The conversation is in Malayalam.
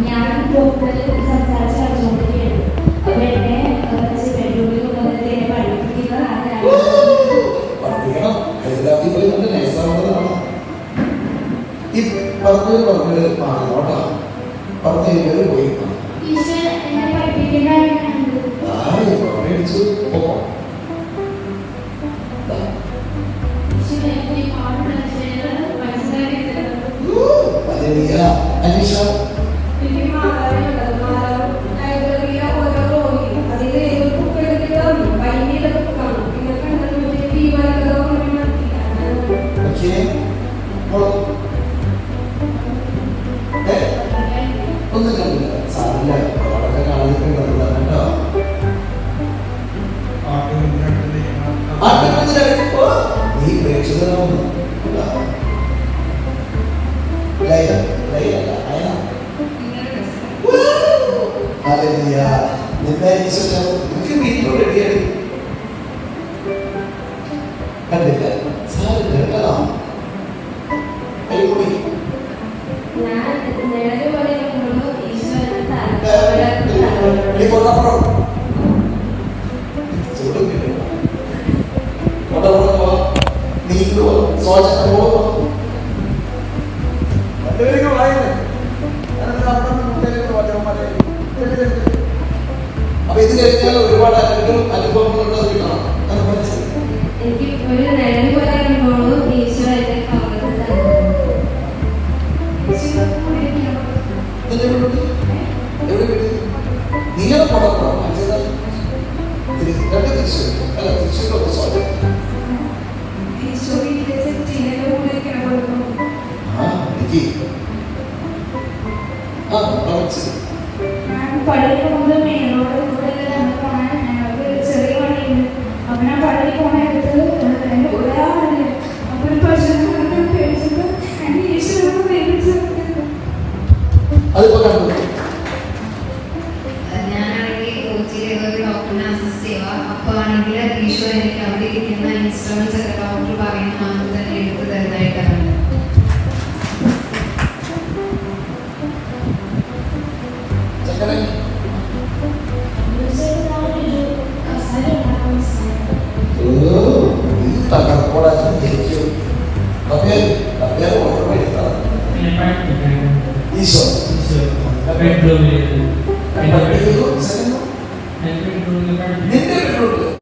ഞാൻ സംസാരിച്ച് കളിച്ചുകൊണ്ടിരിക്കുകയാണ്. അപ്പൊ എന്നെ ബെഡ്റൂമിൽ കൊണ്ടുവന്നിട്ട് എന്നെ പഠിപ്പിക്കുന്നത് പോയി അനീഷ ഒന്നും കണ്ടില്ല സാറില്ല വളരെ കാണിക്കുന്നുണ്ടോ നീ പ്രേക്ഷകരാവുന്നു എനിക്ക് വീട്ടിലോ റെഡിയായി കണ്ടില്ല സാറ് കേട്ടോ കൈകൂടി അപ്പൊ ഇത് കഴിഞ്ഞാൽ ഒരുപാട് അനുഭവങ്ങളുള്ളത് കിട്ടണം. എനിക്ക് ഒരു നിഴൽ പോലെ അനുഭവങ്ങളും ഈശോയുടെ നീളം പോകണം തിരിച്ചു അല്ല തിരിച്ചു സോറി പള്ളിയിൽ പോകുന്നത് മെയിനോട് കൂടെ ചെറിയ പള്ളിയുണ്ട്. അപ്പൊ ഞാൻ പള്ളിയിൽ പോണെടുത്ത് എന്റെ ഒരാളില്ല. അപ്പൊ ഒരു പ്രശ്നം പേടിച്ചിട്ട് എന്റെ ഈശ്വരനെ പേടിച്ചു. ഞാനാണെങ്കിൽ കൊച്ചിയിലെ ഒരു ഡോക്ടറിനെ അസിസ്റ്റ് ചെയ്യുക. അപ്പോൾ ആണെങ്കിൽ ഈശോ എനിക്ക് അവിടെ ഇരിക്കുന്ന ഇൻസ്ട്രുമെന്റ്സ് ഒക്കെ ഡോക്ടർ പറയുന്ന മാത്രം തന്നെ എടുത്ത് തരുന്നതായിട്ടാണ്. Isso.